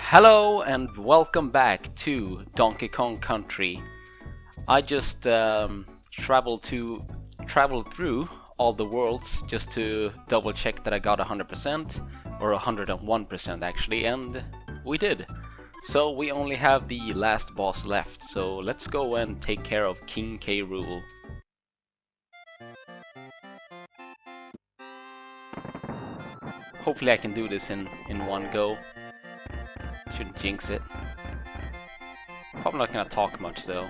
Hello and welcome back to Donkey Kong Country. I just traveled through all the worlds just to double check that I got 100% or 101% actually, and we did. So we only have the last boss left, so let's go and take care of King K.Rool. Hopefully I can do this in one go. Shouldn't jinx it. Probably not gonna talk much though.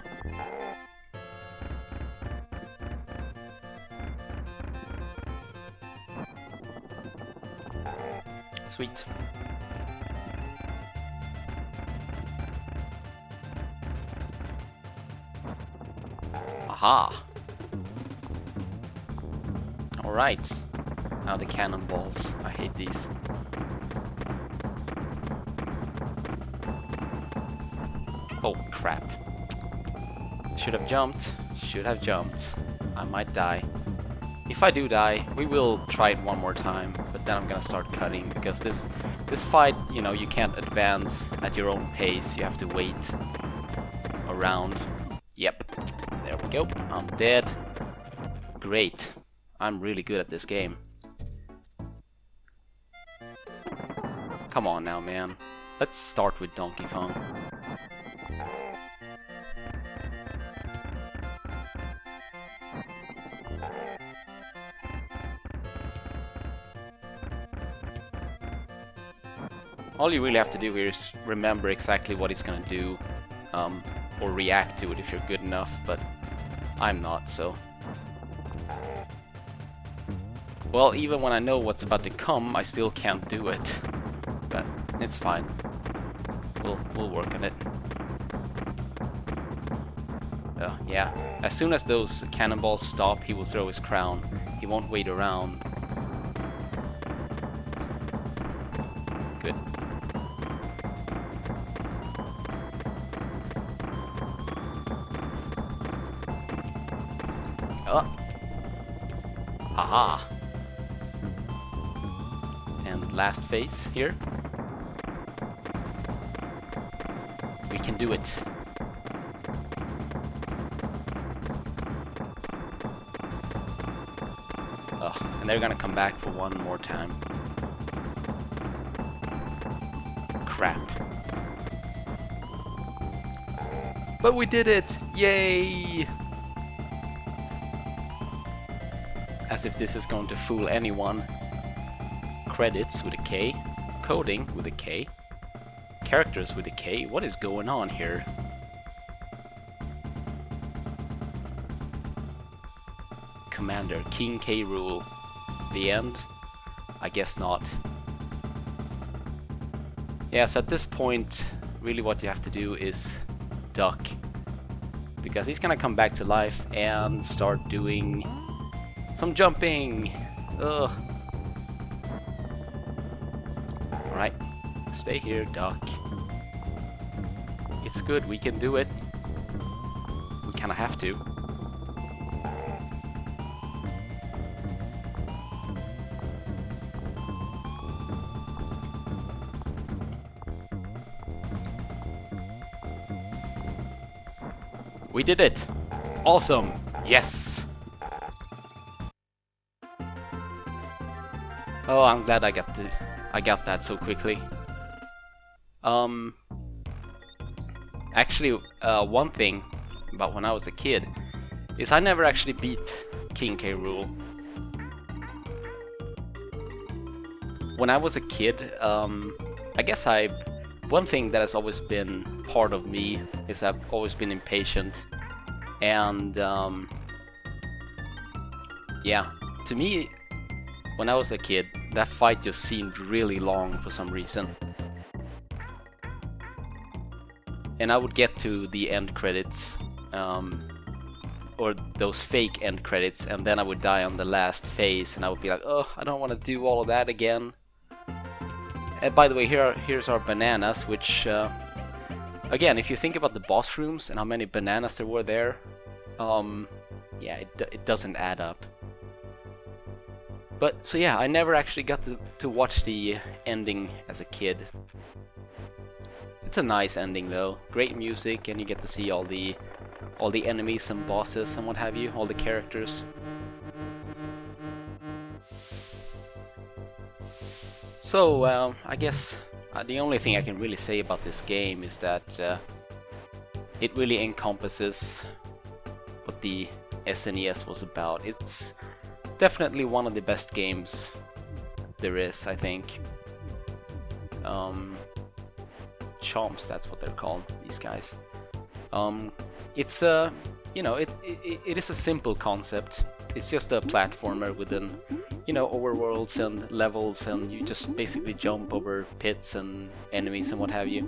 Sweet. Aha! Alright. Now the cannonballs. I hate these. Oh crap. Should have jumped. Should have jumped. I might die. If I do die, we will try it one more time, but then I'm gonna start cutting because this fight, you know, you can't advance at your own pace. You have to wait around. Yep. There we go. I'm dead. Great. I'm really good at this game. Come on now, man. Let's start with Donkey Kong. All you really have to do here is remember exactly what he's gonna do, or react to it if you're good enough, but I'm not, so... Well, even when I know what's about to come, I still can't do it. But it's fine. We'll work on it. Yeah. As soon as those cannonballs stop, he will throw his crown. He won't wait around. Good. Oh. Haha. And last phase here. We can do it. And they're gonna come back for one more time. Crap. But we did it! Yay! As if this is going to fool anyone. Credits with a K. Coding with a K. Characters with a K. What is going on here? Commander King K.Rool. The end? I guess not. Yeah, so at this point, really what you have to do is duck. Because he's gonna come back to life and start doing some jumping. Ugh. Alright, stay here, duck. It's good, we can do it. We kinda have to. We did it! Awesome! Yes! Oh, I'm glad I got that so quickly. Actually, one thing about when I was a kid is I never actually beat King K.Rool. When I was a kid, I guess one thing that has always been part of me is I've always been impatient, and yeah, to me, when I was a kid, that fight just seemed really long for some reason. And I would get to the end credits, or those fake end credits, and then I would die on the last phase, and I would be like, oh, I don't want to do all of that again. And by the way, here's our bananas, which, again, if you think about the boss rooms and how many bananas there were there, yeah, it doesn't add up. But, so yeah, I never actually got to watch the ending as a kid. It's a nice ending though. Great music, and you get to see all the enemies and bosses and what have you, all the characters. So I guess the only thing I can really say about this game is that it really encompasses what the SNES was about. It's definitely one of the best games there is, I think. Chomps, that's what they're called, these guys. It's you know, it is a simple concept. It's just a platformer with an, you know, overworlds and levels, and you just basically jump over pits and enemies and what have you.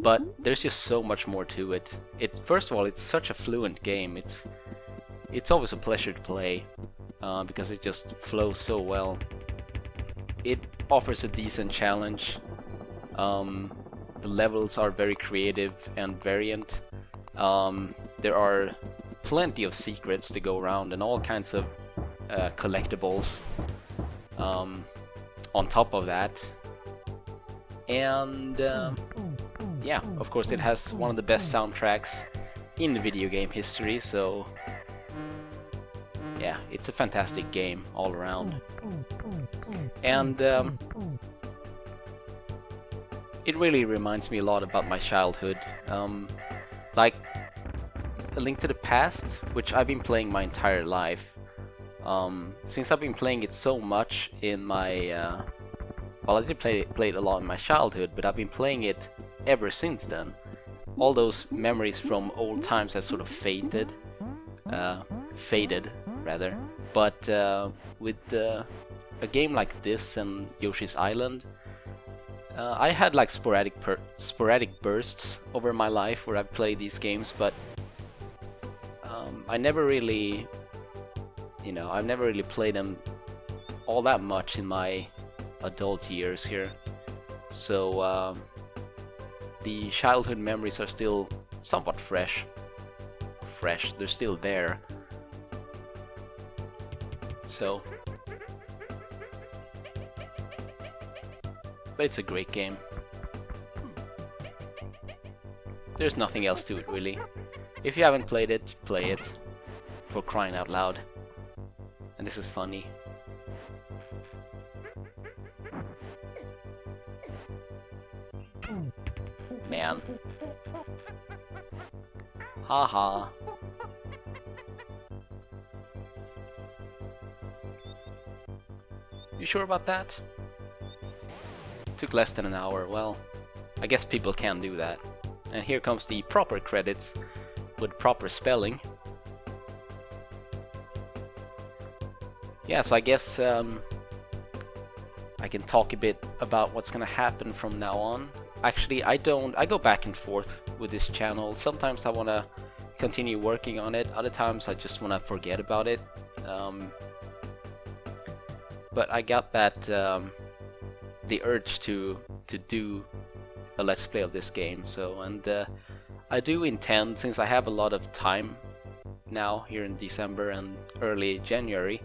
But there's just so much more to it. First of all, it's such a fluent game. It's always a pleasure to play because it just flows so well. It offers a decent challenge. The levels are very creative and variant. There are plenty of secrets to go around and all kinds of collectibles on top of that. And yeah, of course it has one of the best soundtracks in video game history, so yeah, it's a fantastic game all around. And it really reminds me a lot about my childhood. Like A Link to the Past, which I've been playing my entire life. Since I've been playing it so much in my... well, I did play it a lot in my childhood, but I've been playing it ever since then. All those memories from old times have sort of faded. Rather. But with a game like this and Yoshi's Island, I had like sporadic bursts over my life where I've played these games, but I never really, you know, I've never really played them all that much in my adult years here. So the childhood memories are still somewhat fresh. They're still there. So, but it's a great game. There's nothing else to it really. If you haven't played it, play it. For crying out loud. And this is funny. Man. Haha. You sure about that? Took less than an hour. Well, I guess people can do that. And here comes the proper credits with proper spelling. Yeah, so I guess I can talk a bit about what's gonna happen from now on. Actually, I go back and forth with this channel. Sometimes I wanna continue working on it, other times I just wanna forget about it. But I got that the urge to do a let's play of this game. So, and I do intend, since I have a lot of time now here in December and early January,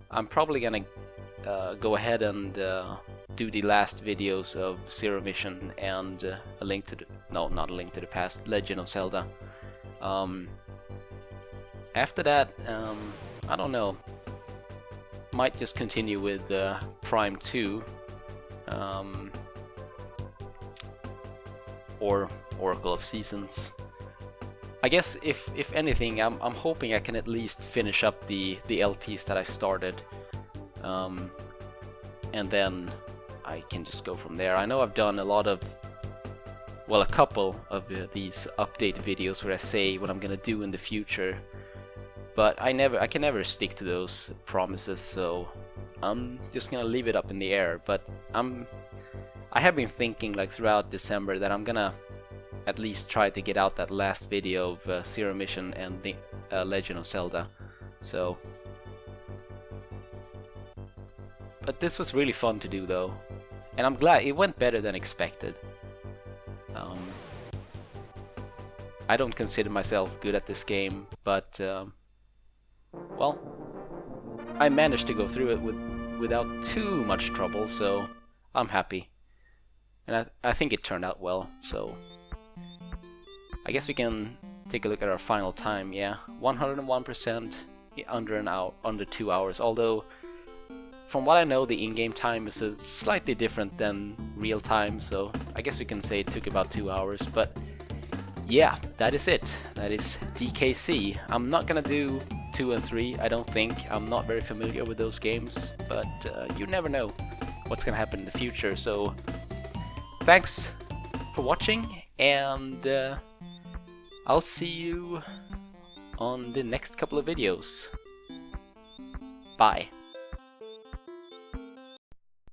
I'm probably gonna go ahead and do the last videos of Zero Mission and A Link to the... no, not A Link to the Past, Legend of Zelda. After that, I don't know, might just continue with Prime 2 or Oracle of Seasons. I guess if anything, I'm hoping I can at least finish up the LPs that I started, and then I can just go from there. I know I've done a lot of, well, a couple of these update videos where I say what I'm gonna do in the future, but I can never stick to those promises, so I'm just gonna leave it up in the air. But I have been thinking like throughout December that I'm gonna at least try to get out that last video of Zero Mission and the Legend of Zelda. So, but this was really fun to do though, and I'm glad it went better than expected. I don't consider myself good at this game, but well, I managed to go through it without too much trouble, so I'm happy. and I think it turned out well. So I guess we can take a look at our final time. Yeah, 101% under 2 hours. Although from what I know, the in-game time is slightly different than real time, so I guess we can say it took about 2 hours. But yeah, that is it. That is DKC. I'm not gonna do 2 and 3, I don't think. I'm not very familiar with those games, but you never know what's gonna happen in the future. So thanks for watching, and I'll see you on the next couple of videos. Bye.